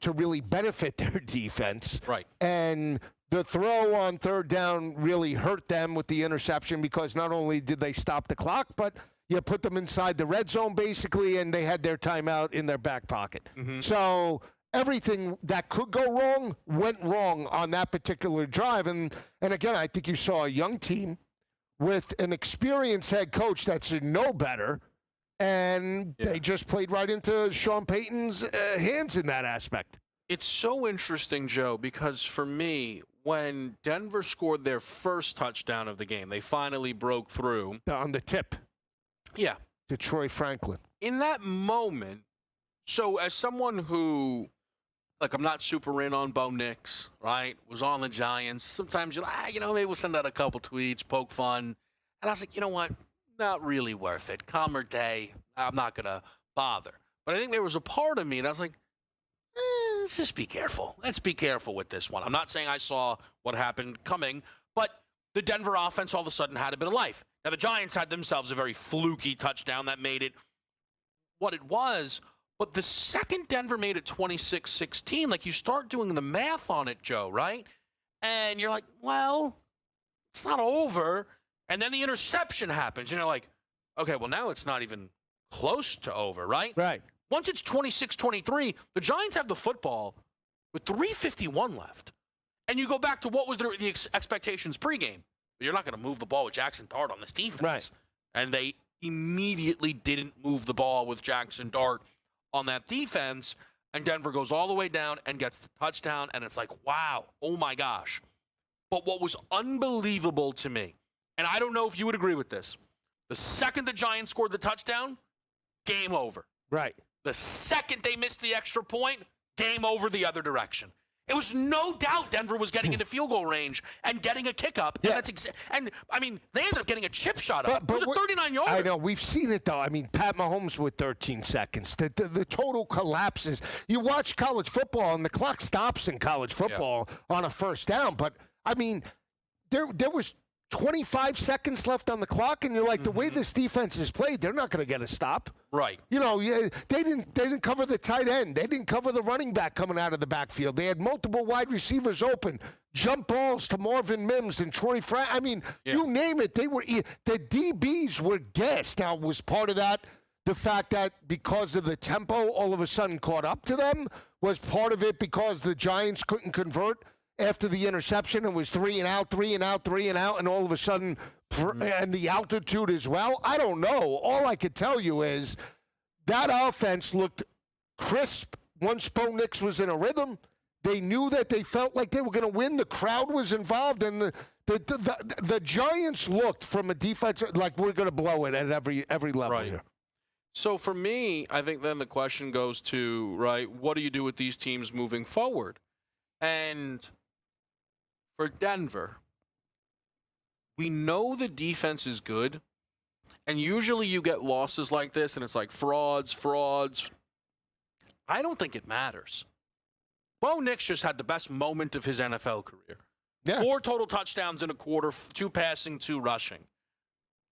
really benefit their defense. Right. And the throw on third down really hurt them with the interception because not only did they stop the clock, but you put them inside the red zone basically, and they had their timeout in their back pocket. Mm-hmm. So everything that could go wrong went wrong on that particular drive. And again, I think you saw a young team with an experienced head coach that should know better. And they just played right into Sean Payton's hands in that aspect. It's so interesting, Joe, because for me, when Denver scored their first touchdown of the game, they finally broke through. On the tip. Yeah. To Troy Franklin. In that moment, so as someone who, I'm not super in on Bo Nix, right, was on the Giants, sometimes you're like, maybe we'll send out a couple tweets, poke fun. And I was like, you know what? Not really worth it. Calmer day. I'm not going to bother. But I think there was a part of me that I was like, let's just be careful. Let's be careful with this one. I'm not saying I saw what happened coming, but the Denver offense all of a sudden had a bit of life. Now, the Giants had themselves a very fluky touchdown that made it what it was. But the second Denver made it 26-16, you start doing the math on it, Joe, right? And you're like, well, it's not over. And then the interception happens, and you're like, okay, well, now it's not even close to over, right? Right. Once it's 26-23, the Giants have the football with 3:51 left. And you go back to what was the expectations pregame. You're not going to move the ball with Jackson Dart on this defense. Right. And they immediately didn't move the ball with Jackson Dart on that defense, and Denver goes all the way down and gets the touchdown, and it's like, wow, oh my gosh. But what was unbelievable to me, and I don't know if you would agree with this, the second the Giants scored the touchdown, game over. Right. The second they missed the extra point, game over the other direction. It was no doubt Denver was getting into field goal range and getting a kick up. Yeah. And they ended up getting a chip shot up. It was a 39-yarder. I know. We've seen it, though. I mean, Pat Mahomes with 13 seconds. The total collapses. You watch college football, and the clock stops in college football on a first down. But, I mean, there was 25 seconds left on the clock, and you're like, the way this defense is played, they're not going to get a stop. Right. They didn't cover the tight end. They didn't cover the running back coming out of the backfield. They had multiple wide receivers open, jump balls to Marvin Mims and Troy Frank. I mean, you name it. The DBs were gassed. Now, was part of that the fact that because of the tempo, all of a sudden caught up to them? Was part of it because the Giants couldn't convert after the interception and was 3 and out, and all of a sudden, and the altitude as well? I don't know. All I could tell you is that offense looked crisp once Bo Nix was in a rhythm, They knew that they felt like they were going to win. The crowd was involved, and the Giants looked from a defense like we're going to blow it at every level here. So for me, I think then the question goes to, right, what do you do with these teams moving forward? And for Denver, we know the defense is good, and usually you get losses like this, and it's like frauds. I don't think it matters. Bo Nix just had the best moment of his NFL career. Yeah. 4 total touchdowns in a quarter, 2 passing, 2 rushing.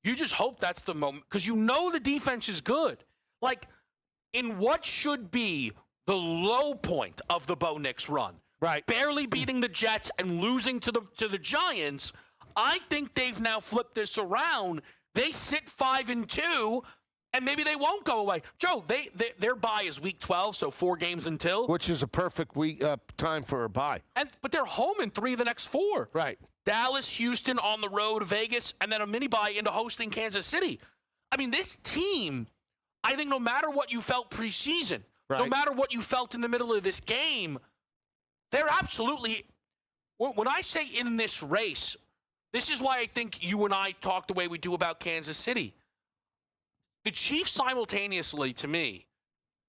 You just hope that's the moment, because you know the defense is good. Like, in what should be the low point of the Bo Nix run, right? Barely beating the Jets and losing to the Giants, I think they've now flipped this around. They sit 5-2, and maybe they won't go away. Joe, their bye is week 12, so 4 games until. Which is a perfect week time for a bye. But they're home in 3 of the next 4. Right. Dallas, Houston, on the road, Vegas, and then a mini bye into hosting Kansas City. I mean, this team, I think no matter what you felt preseason, no matter what you felt in the middle of this game, they're absolutely, when I say in this race, this is why I think you and I talk the way we do about Kansas City. The Chiefs simultaneously, to me,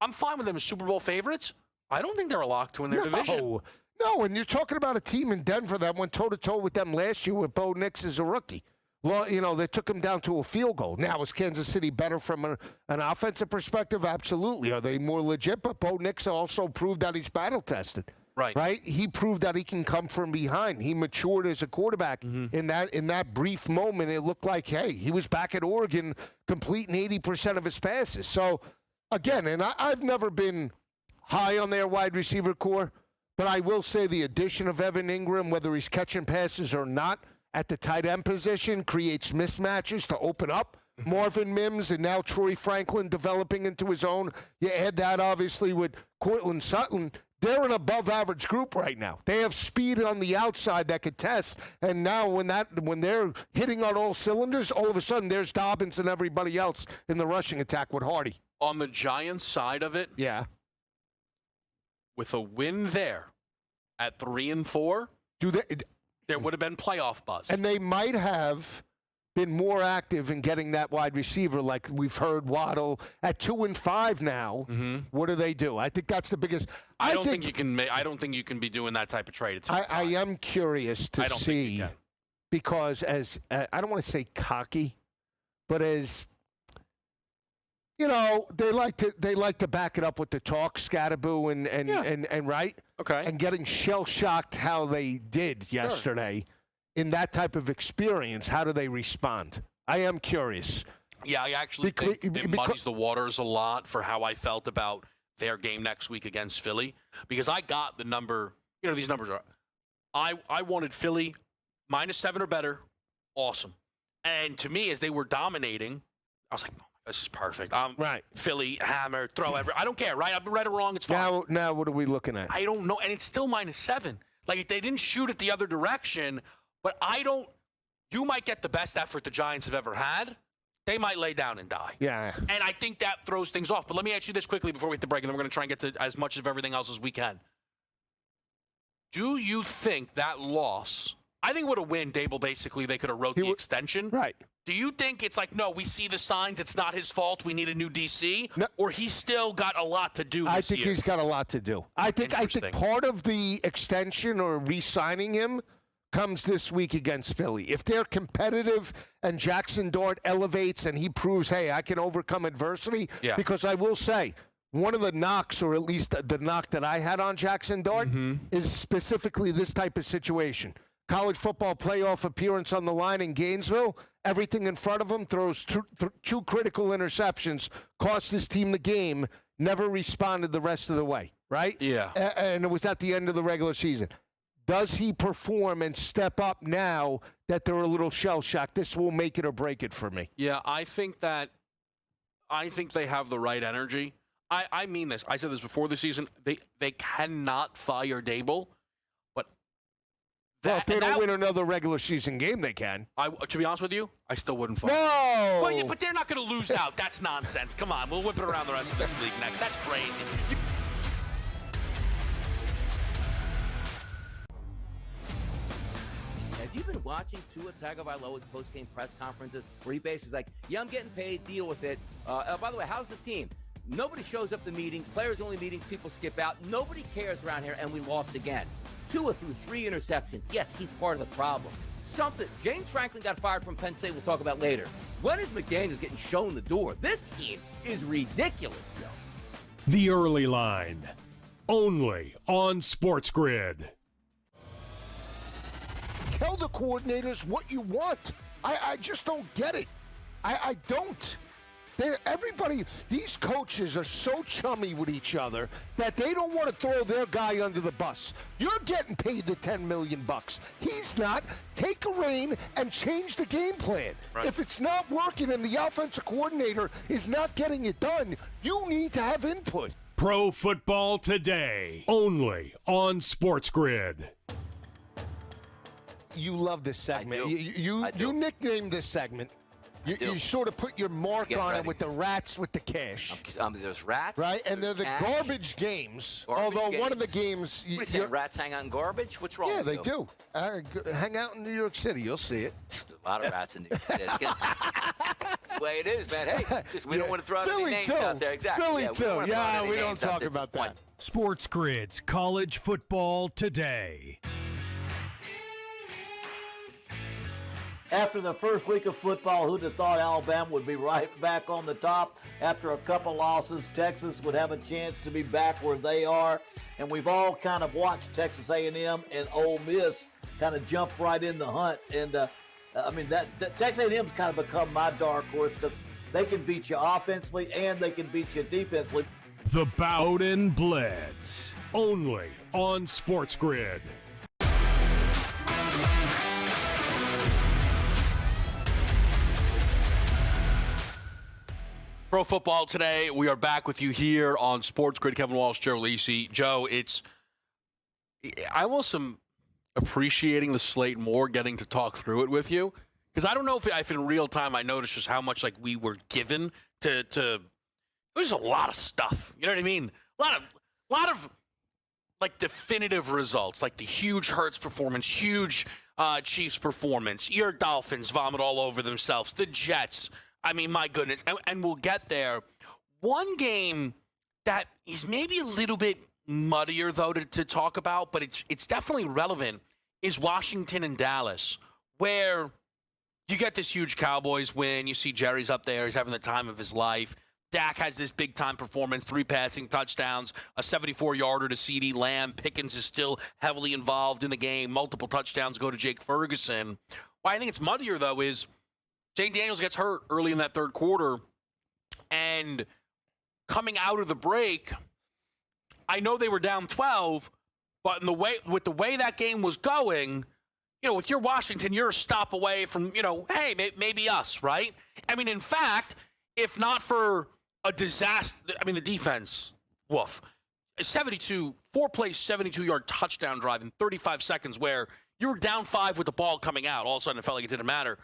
I'm fine with them as Super Bowl favorites. I don't think they're a lock to win their division. No, and you're talking about a team in Denver that went toe-to-toe with them last year with Bo Nix as a rookie. Well, you know, they took him down to a field goal. Now, is Kansas City better from an offensive perspective? Absolutely. Are they more legit? But Bo Nix also proved that he's battle-tested. Right? He proved that he can come from behind. He matured as a quarterback. In that brief moment, it looked like, hey, he was back at Oregon completing 80% of his passes. So, again, and I've never been high on their wide receiver core, but I will say the addition of Evan Ingram, whether he's catching passes or not, at the tight end position creates mismatches to open up Marvin Mims and now Troy Franklin developing into his own. You add that, obviously, with Cortland Sutton. They're an above-average group right now. They have speed on the outside that could test, and now when they're hitting on all cylinders, all of a sudden there's Dobbins and everybody else in the rushing attack with Hardy. On the Giants side of it, yeah, with a win there at 3-4, there would have been playoff buzz. And they might have been more active in getting that wide receiver, like we've heard Waddle at 2-5 now. What do they do? I think that's the biggest. I don't think you can be doing that type of trade. I am curious to see, because as I don't want to say cocky, but as you know, they like to back it up with the talk, Scatterboo and right, and getting shell shocked how they did yesterday. Sure. In that type of experience, how do they respond? I am curious. Yeah, I actually think it muddies the waters a lot for how I felt about their game next week against Philly, because I got the number. You know, these numbers are. I wanted Philly -7 or better. Awesome. And to me, as they were dominating, I was like, oh, this is perfect. Right. Philly, hammer, throw every. I don't care, right? I've been right or wrong. It's fine. Now, what are we looking at? I don't know. And it's still -7. Like, if they didn't shoot it the other direction. But you might get the best effort the Giants have ever had. They might lay down and die. Yeah. And I think that throws things off. But let me ask you this quickly before we hit the break, and then we're going to try and get to as much of everything else as we can. Do you think that loss, I think with a win, Dable basically, they could have wrote the extension. Right. Do you think it's like, no, we see the signs, it's not his fault, we need a new DC? No. Or he's still got a lot to do I think he's got a lot to do. I think part of the extension or re-signing him comes this week against Philly. If they're competitive and Jackson Dart elevates and he proves, hey, I can overcome adversity, because I will say, one of the knocks, or at least the knock that I had on Jackson Dart, is specifically this type of situation. College football playoff appearance on the line in Gainesville, everything in front of him, throws two critical interceptions, cost his team the game, never responded the rest of the way, right? Yeah. And it was at the end of the regular season. Does he perform and step up now that they're a little shell-shocked? This will make it or break it for me. Yeah, I think they have the right energy. I mean this. I said this before the season. They cannot fire Dable. But if they don't win another regular season game, they can. To be honest with you, I still wouldn't fire. No! Well, but they're not going to lose out. That's nonsense. Come on. We'll whip it around the rest of this league next. That's crazy. watching Tua Tagovailoa's post-game press conferences where he basically is like, yeah, I'm getting paid, deal with it. By the way, how's the team? Nobody shows up to meetings, players-only meetings, people skip out. Nobody cares around here, and we lost again. Tua threw 3 interceptions. Yes, he's part of the problem. James Franklin got fired from Penn State, we'll talk about later. When is McDaniels getting shown the door? This team is ridiculous, Joe. The Early Line, only on SportsGrid. Tell the coordinators what you want. I just don't get it. I don't. These coaches are so chummy with each other that they don't want to throw their guy under the bus. You're getting paid the $10 million. He's not. Take a rein and change the game plan. Right. If it's not working and the offensive coordinator is not getting it done, you need to have input. Pro Football Today, only on SportsGrid. You love this segment. You nicknamed this segment. You sort of put your mark on it with the rats with the cash. There's rats. Right? And they're the garbage games. Although one of the games... What are you saying, rats hang out in garbage? What's wrong with you? Yeah, they do. Hang out in New York City. You'll see it. A lot of rats in New York City. That's the way it is, man. Hey, we don't want to throw any names out there. Exactly. Philly, too. We don't talk about that. SportsGrid's College Football Today. After the first week of football, who'd have thought Alabama would be right back on the top? After a couple losses, Texas would have a chance to be back where they are. And we've all kind of watched Texas A&M and Ole Miss kind of jump right in the hunt. And, that Texas A&M's kind of become my dark horse because they can beat you offensively and they can beat you defensively. The Bowden Blitz, only on SportsGrid. Pro Football Today. We are back with you here on SportsGrid. Kevin Walsh, Joe Lisi. Joe, I almost am appreciating the slate more, getting to talk through it with you, because I don't know if in real time I noticed just how much we were given to. There's a lot of stuff. You know what I mean? A lot of definitive results, like the huge Hurts performance, huge Chiefs performance. Your Dolphins vomit all over themselves. The Jets. I mean, my goodness, and we'll get there. One game that is maybe a little bit muddier, though, to talk about, but it's definitely relevant, is Washington and Dallas, where you get this huge Cowboys win. You see Jerry's up there. He's having the time of his life. Dak has this big-time performance, 3 passing touchdowns, a 74-yarder to CeeDee Lamb. Pickens is still heavily involved in the game. Multiple touchdowns go to Jake Ferguson. Why I think it's muddier, though, is Jane Daniels gets hurt early in that third quarter, and coming out of the break, I know they were down 12, but with the way that game was going, with your Washington, you're a stop away from, hey, maybe us, right? I mean, in fact, if not for a disaster, the defense, woof, 4-play, 72-yard touchdown drive in 35 seconds where you were down 5 with the ball coming out. All of a sudden, it felt like it didn't matter.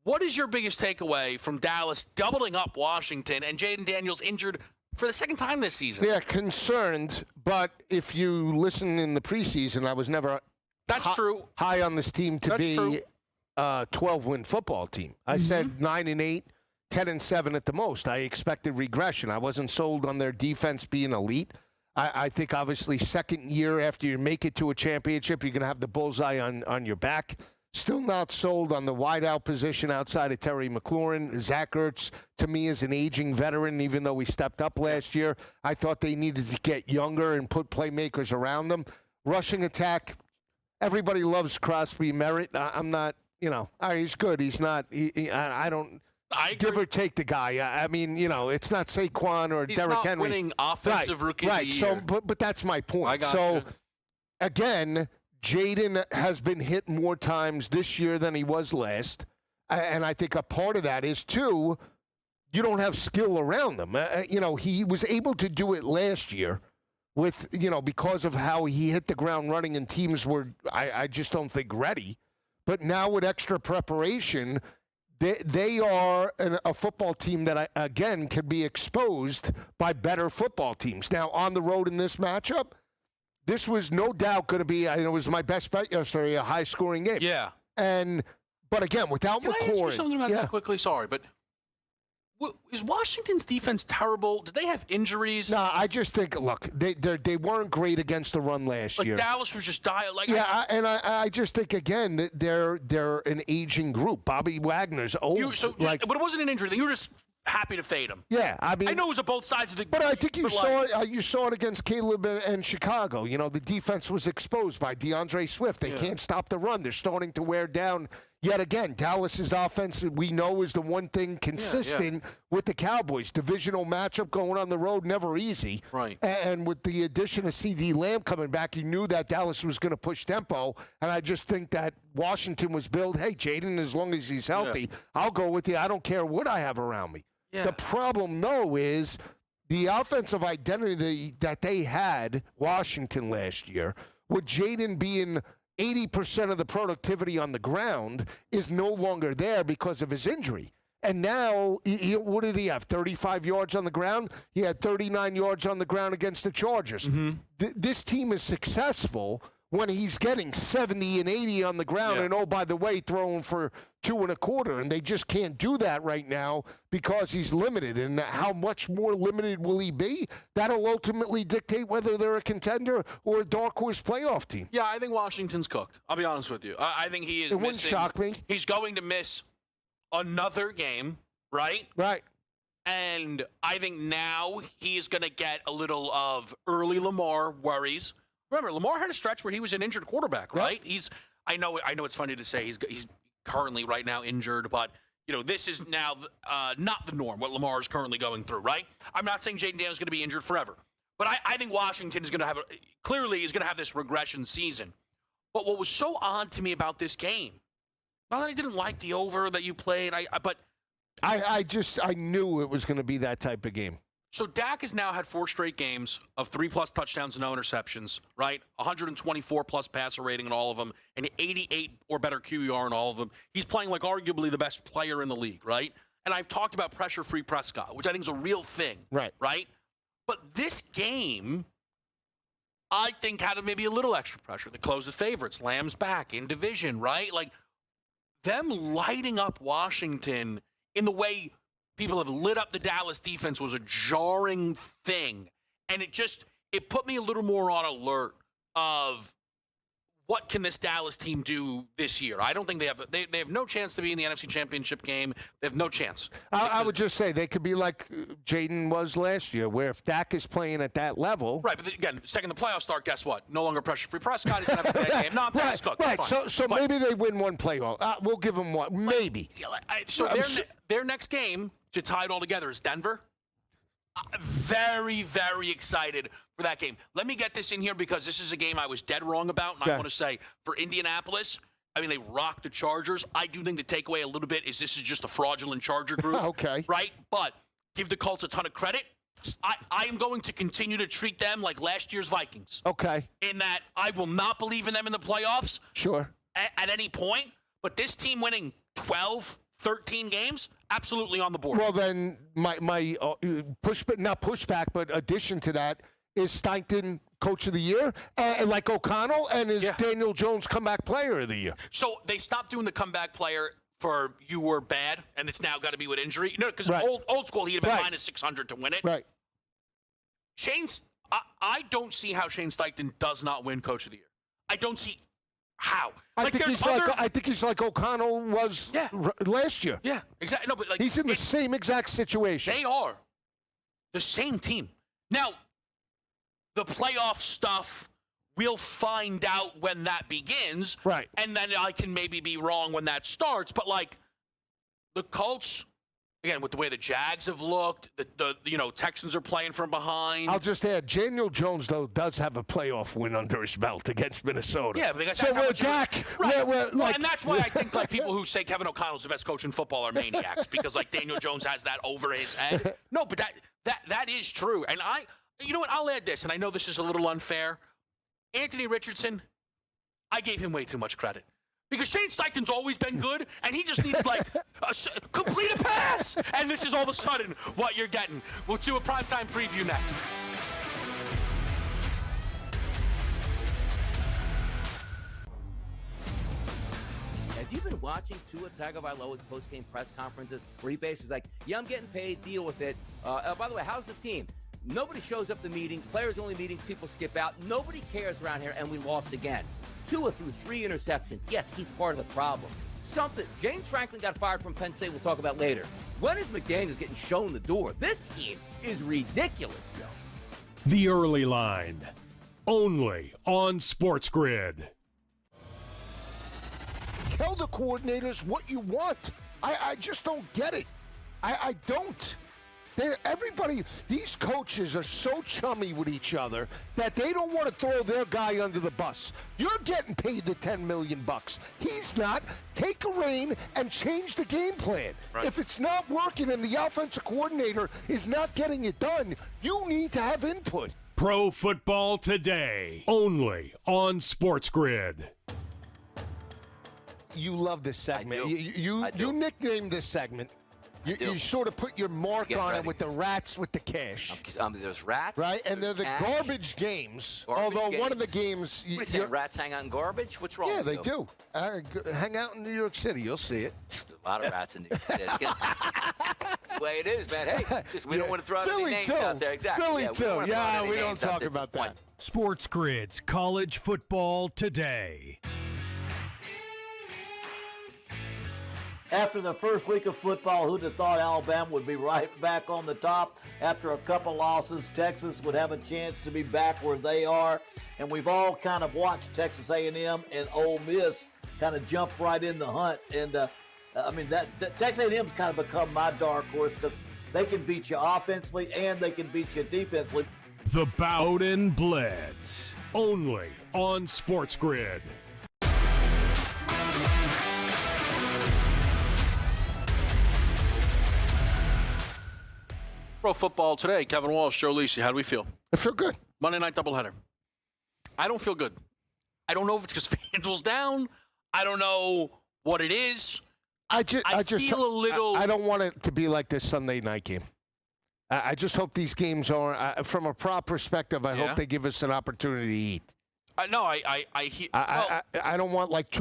What is your biggest takeaway from Dallas doubling up Washington and Jaden Daniels injured for the second time this season? Yeah, concerned. But if you listen in the preseason, I was never true. High on this team to be a 12-win football team. I said 9-8, 10-7 at the most. I expected regression. I wasn't sold on their defense being elite. I think, obviously, second year after you make it to a championship, you're going to have the bullseye on your back. Still not sold on the wideout position outside of Terry McLaurin. Zach Ertz, to me, is an aging veteran, even though he stepped up last year. I thought they needed to get younger and put playmakers around them. Rushing attack, everybody loves Crosby Merritt. I'm not, he's good. He's not, I don't give or take the guy. It's not Saquon or he's Derrick Henry. He's not winning offensive rookie of the year. So, but that's my point. I got you. Again, Jaden has been hit more times this year than he was last. And I think a part of that is, too, you don't have skill around them. He was able to do it last year with, because of how he hit the ground running and teams were, I just don't think, ready. But now with extra preparation, they are a football team that, again, can be exposed by better football teams. Now, on the road in this matchup, this was no doubt going to be, it was my best bet yesterday, a high-scoring game. Yeah. But again, without Can McCoy. I ask you something about that quickly? Sorry, but is Washington's defense terrible? Did they have injuries? No, I just think, look, they weren't great against the run last year. Dallas was just dying. I just think, again, that they're an aging group. Bobby Wagner's old. But it wasn't an injury thing. You were just happy to fade him. Yeah, I mean, I know it was on both sides of the. But I think you saw it against Caleb and Chicago. You know, the defense was exposed by DeAndre Swift. They can't stop the run. They're starting to wear down. Yet again, Dallas's offense, we know, is the one thing consistent with the Cowboys. Divisional matchup going on the road, never easy. Right. And with the addition of C.D. Lamb coming back, you knew that Dallas was going to push tempo. And I just think that Washington was built, hey, Jaden, as long as he's healthy, I'll go with you. I don't care what I have around me. Yeah. The problem, though, is the offensive identity that they had, Washington, last year, with Jaden being 80% of the productivity on the ground, is no longer there because of his injury. And now, what did he have, 35 yards on the ground? He had 39 yards on the ground against the Chargers. Mm-hmm. This team is successful when he's getting 70 and 80 on the ground and, oh, by the way, throwing for 2 1/4. And they just can't do that right now because he's limited. And how much more limited will he be? That'll ultimately dictate whether they're a contender or a dark horse playoff team. Yeah, I think Washington's cooked. I'll be honest with you. I think he is missing. It wouldn't shock me. He's going to miss another game, right? Right. And I think now he's going to get a little of early Lamar worries. Remember, Lamar had a stretch where he was an injured quarterback, right? Yep. I know it's funny to say he's currently right now injured, but this is now not the norm, what Lamar is currently going through, right? I'm not saying Jaden Daniels is going to be injured forever, but I think Washington is going to have this regression season. But what was so odd to me about this game, not that I didn't like the over that you played, but I knew it was going to be that type of game. So Dak has now had 4 straight games of 3+ touchdowns and no interceptions, right? 124+ passer rating in all of them, and 88 or better QBR in all of them. He's playing like arguably the best player in the league, right? And I've talked about pressure-free Prescott, which I think is a real thing, right? But this game, I think, had maybe a little extra pressure. They closed the favorites. Lamb's back in division, right? Like, them lighting up Washington in the way people have lit up the Dallas defense was a jarring thing. And it put me a little more on alert of what can this Dallas team do this year. I don't think they have no chance to be in the NFC Championship game. They have no chance. I would just say they could be like Jaden was last year, where if Dak is playing at that level. Right, but again, second the playoffs start, guess what? No longer pressure-free Prescott. He's going to have a bad game. No, I'm cooked. Right, so maybe they win one playoff. We'll give them one. Maybe. Their next game to tie it all together is Denver. Very, very excited for that game. Let me get this in here because this is a game I was dead wrong about, and I want to say for Indianapolis, I mean, they rocked the Chargers. I do think the takeaway a little bit is this is just a fraudulent Charger group. Okay. Right? But give the Colts a ton of credit. I am going to continue to treat them like last year's Vikings. Okay. In that I will not believe in them in the playoffs. Sure. At any point. But this team winning 12, 13 games, absolutely on the board. Well, then my pushback, but addition to that is Steichen Coach of the Year, like O'Connell, and is Daniel Jones Comeback Player of the Year. So they stopped doing the comeback player for you were bad, and it's now got to be with injury. Because old school, he'd have been minus 600 to win it. Right. I don't see how Shane Steichen does not win Coach of the Year. I don't see how. I think he's like O'Connell was last year. Yeah, exactly. No, but he's in the same exact situation. They are the same team. Now, the playoff stuff, we'll find out when that begins. Right. And then I can maybe be wrong when that starts. But, the Colts, again, with the way the Jags have looked, the Texans are playing from behind. I'll just add, Daniel Jones, though, does have a playoff win under his belt against Minnesota. Yeah, but so we're Dak. And that's why I think, people who say Kevin O'Connell's the best coach in football are maniacs, because, Daniel Jones has that over his head. No, but that is true. And you know what? I'll add this, and I know this is a little unfair. Anthony Richardson, I gave him way too much credit. Because Shane Steichen's always been good, and he just needed, complete a pass. And this is all of a sudden what you're getting. We'll do a primetime preview next. watching Tua Tagovailoa's post-game press conferences where he basically is like, yeah, I'm getting paid, deal with it. By the way, how's the team? Nobody shows up to meetings, players-only meetings, people skip out. Nobody cares around here, and we lost again. Tua threw 3 interceptions. Yes, he's part of the problem. James Franklin got fired from Penn State, we'll talk about later. When is McDaniels getting shown the door? This team is ridiculous, Joe. The Early Line, only on SportsGrid. Tell the coordinators what you want. I just don't get it. I don't. These coaches are so chummy with each other that they don't want to throw their guy under the bus. You're getting paid the $10 million. He's not. Take a rein and change the game plan. Right. If it's not working and the offensive coordinator is not getting it done, you need to have input. Pro Football Today, only on SportsGrid. You love this segment. You nicknamed this segment. You sort of put your mark on it with the rats with the cash. There's rats. Right, and they're the garbage games. Although one of the games... What are you saying, rats hang out in garbage? What's wrong with you? Yeah, they do. Hang out in New York City. You'll see it. A lot of rats in New York City. That's the way it is, man. Hey, we don't want to throw out any names out there. Exactly. Philly, too. We don't talk about that. SportsGrid's College Football Today. After the first week of football, who'd have thought Alabama would be right back on the top? After a couple losses, Texas would have a chance to be back where they are. And we've all kind of watched Texas A&M and Ole Miss kind of jump right in the hunt. And, that Texas A&M's kind of become my dark horse because they can beat you offensively and they can beat you defensively. The Bowden Blitz, only on SportsGrid. Pro Football Today, Kevin Walsh, Joe Lisi. How do we feel? I feel good. Monday night doubleheader. I don't feel good. I don't know if it's because FanDuel's down. I don't know what it is. I feel a little... I don't want it to be like this Sunday night game. I just hope these games are, from a prop perspective, I hope they give us an opportunity to eat. I don't want like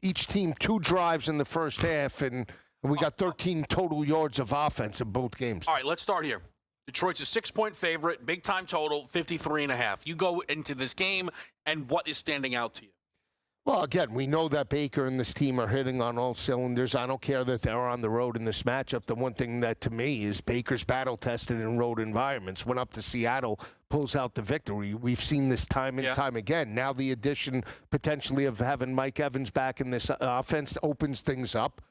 each team 2 drives in the first half and we got 13 total yards of offense in both games. All right, let's start here. Detroit's a 6-point favorite, big time total, 53.5. You go into this game, and what is standing out to you? Well, again, we know that Baker and this team are hitting on all cylinders. I don't care that they're on the road in this matchup. The one thing that, to me, is Baker's battle-tested in road environments. Went up to Seattle, pulls out the victory. We've seen this time and time again. Now the addition, potentially, of having Mike Evans back in this offense opens things up.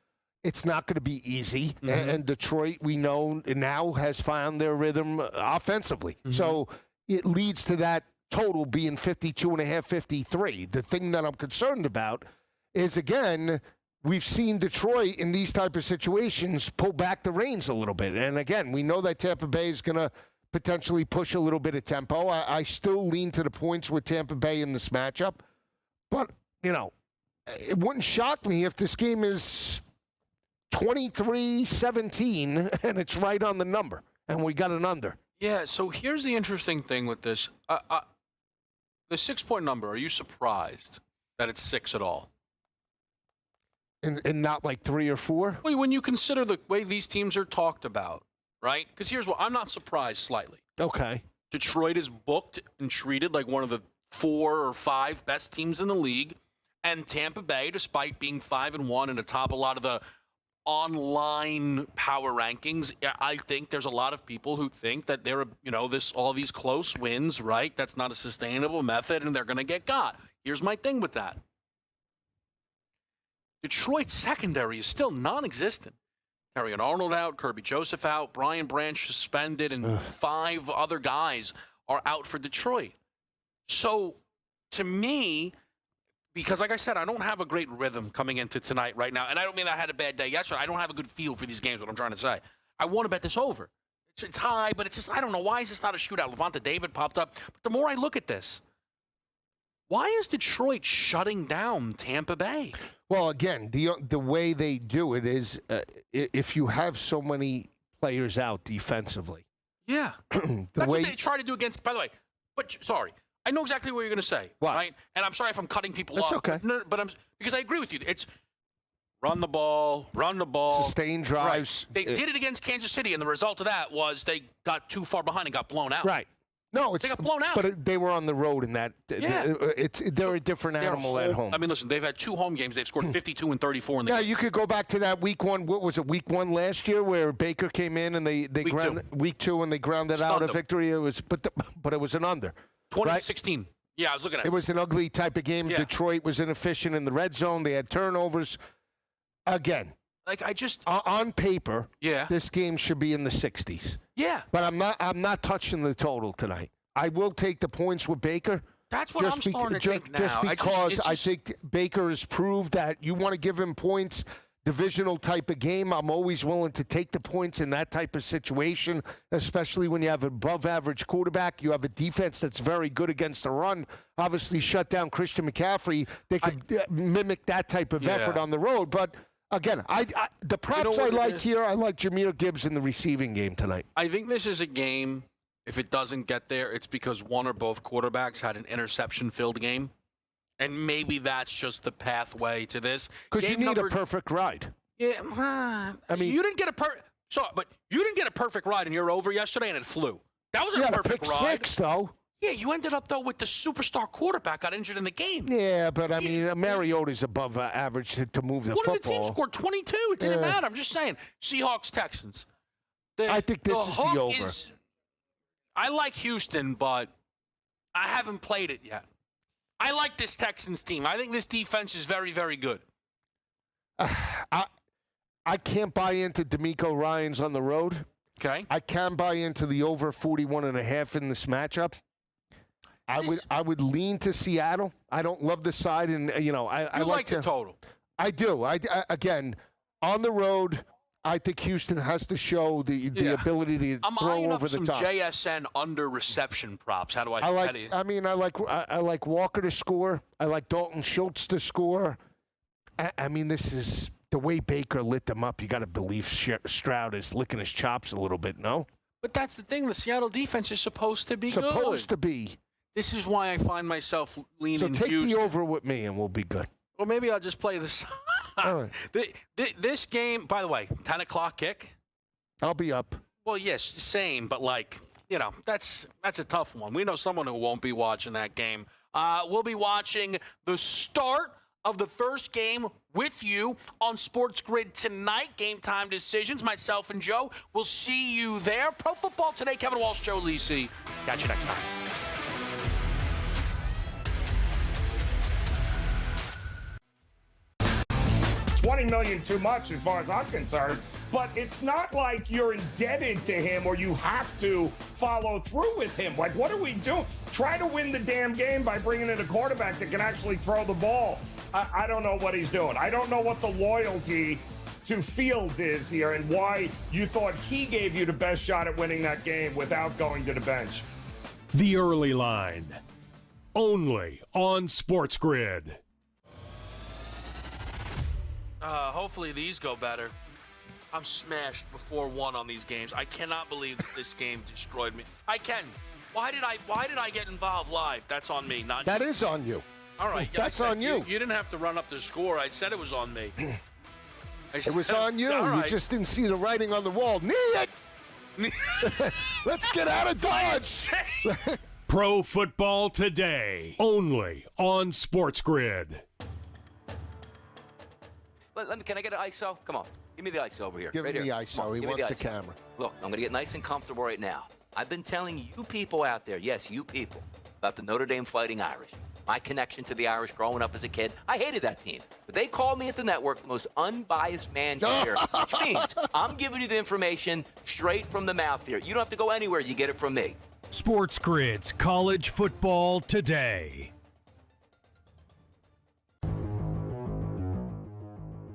It's not going to be easy, and Detroit, we know, now has found their rhythm offensively. So it leads to that total being 52.5, 53. The thing that I'm concerned about is, again, we've seen Detroit in these type of situations pull back the reins a little bit. And, again, we know that Tampa Bay is going to potentially push a little bit of tempo. I still lean to the points with Tampa Bay in this matchup. But, it wouldn't shock me if this game is 23-17, and it's right on the number, and we got an under. Yeah, so here's the interesting thing with this. The 6-point number, are you surprised that it's 6 at all? And not like 3 or 4? Well, when you consider the way these teams are talked about, right? Because here's what, I'm not surprised slightly. Okay. Detroit is booked and treated like one of the 4 or 5 best teams in the league, and Tampa Bay, despite being 5-1 and atop a lot of the online power rankings, I think there's a lot of people who think that they're, all these close wins, right? That's not a sustainable method, and they're going to get got. Here's my thing with that. Detroit's secondary is still non-existent. Terrion Arnold out, Kirby Joseph out, Brian Branch suspended, and 5 other guys are out for Detroit. So, to me, because, like I said, I don't have a great rhythm coming into tonight right now. And I don't mean I had a bad day yesterday. I don't have a good feel for these games, what I'm trying to say. I want to bet this over. It's high, but it's just, I don't know. Why is this not a shootout? Levante David popped up. But the more I look at this, why is Detroit shutting down Tampa Bay? Well, again, the way they do it is if you have so many players out defensively. Yeah. That's what they try to do against, by the way, sorry. I know exactly what you're going to say, right? And I'm sorry if I'm cutting people off. That's okay. No, but because I agree with you. It's Run the ball. Sustained drives. Right. They did it against Kansas City, and the result of that was they got too far behind and got blown out. Right. No, they got blown out. But they were on the road in that. Yeah. They're a different animal at home. I mean, listen, they've had 2 home games. They've scored 52 and 34 in the game. You could go back to that week 1. What was it, week 1 last year, where Baker came in and they week 2 and they grounded out a victory. It was, but it was an under. 20-16. Right? Yeah, I was looking at it. It was an ugly type of game. Yeah. Detroit was inefficient in the red zone. They had turnovers. Again, on paper, this game should be in the 60s. Yeah. But I'm not touching the total tonight. I will take the points with Baker. That's what I'm starting to think now. Just because I think Baker has proved that you want to give him points, divisional type of game. I'm always willing to take the points in that type of situation, especially when you have an above-average quarterback. You have a defense that's very good against the run. Obviously, shut down Christian McCaffrey. They could mimic that type of effort on the road. But, again, the props I like here, I like Jahmyr Gibbs in the receiving game tonight. I think this is a game, if it doesn't get there, it's because one or both quarterbacks had an interception-filled game. And maybe that's just the pathway to this. Because you need a perfect ride. Yeah, I mean, you didn't get a perfect ride in your over yesterday, and it flew. That was a perfect ride. 6, though. Yeah, you ended up though with the superstar quarterback got injured in the game. Yeah, but I mean, Mariota's above average to move the football. One of the teams scored 22. It didn't matter. I'm just saying. Seahawks, Texans. I think this is the over. I like Houston, but I haven't played it yet. I like this Texans team. I think this defense is very, very good. I can't buy into D'Amico Ryans on the road. Okay. I can buy into the over 41.5 in this matchup. I would lean to Seattle. I don't love the side, and I like the total. I do. I again on the road. I think Houston has to show the ability to throw over the top. I'm eyeing up some JSN under reception props. How do I like Walker to score. I like Dalton Schultz to score. I mean, this is the way Baker lit them up. You got to believe Stroud is licking his chops a little bit, no? But that's the thing. The Seattle defense is supposed to be good. Supposed to be. This is why I find myself leaning. So take the over with me, and we'll be good. Well, maybe I'll just play this. Right. This game, by the way, 10 o'clock kick. I'll be up. Well, yes, same, but that's a tough one. We know someone who won't be watching that game. We'll be watching the start of the first game with you on SportsGrid tonight. Game time decisions. Myself and Joe will see you there. Pro Football Today. Kevin Walsh, Joe Lisi. Catch you next time. 20 million too much as far as I'm concerned, but it's not like you're indebted to him or you have to follow through with him. Like, what are we doing? Try to win the damn game by bringing in a quarterback that can actually throw the ball. I don't know what he's doing. I don't know what the loyalty to Fields is here and why you thought he gave you the best shot at winning that game without going to the bench. The Early Line, only on SportsGrid. Hopefully these go better. I'm smashed before 1 on these games. I cannot believe that this game destroyed me. I can. Why did I get involved live? That's on me, not That you. is on you. All right. That's on you. You didn't have to run up the score. I said it was on me. It was on you. Right. You just didn't see the writing on the wall. Knee it! Let's get out of Dodge! Pro Football Today, only on SportsGrid. Can I get an ISO? Come on. Give me the ISO over here. Give me the ISO. He wants the camera. Look, I'm going to get nice and comfortable right now. I've been telling you people out there, yes, you people, about the Notre Dame Fighting Irish. My connection to the Irish growing up as a kid. I hated that team. But they called me at the network the most unbiased man here, which means I'm giving you the information straight from the mouth here. You don't have to go anywhere. You get it from me. SportsGrid's College Football Today.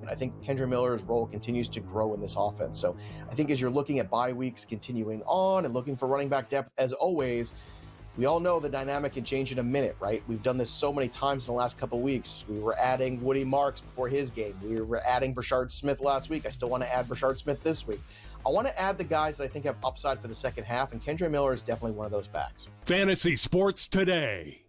I think Kendre Miller's role continues to grow in this offense. So I think as you're looking at bye weeks continuing on and looking for running back depth, as always, we all know the dynamic can change in a minute, right? We've done this so many times in the last couple of weeks. We were adding Woody Marks before his game. We were adding Brashard Smith last week. I still want to add Brashard Smith this week. I want to add the guys that I think have upside for the second half, and Kendre Miller is definitely one of those backs. Fantasy Sports Today.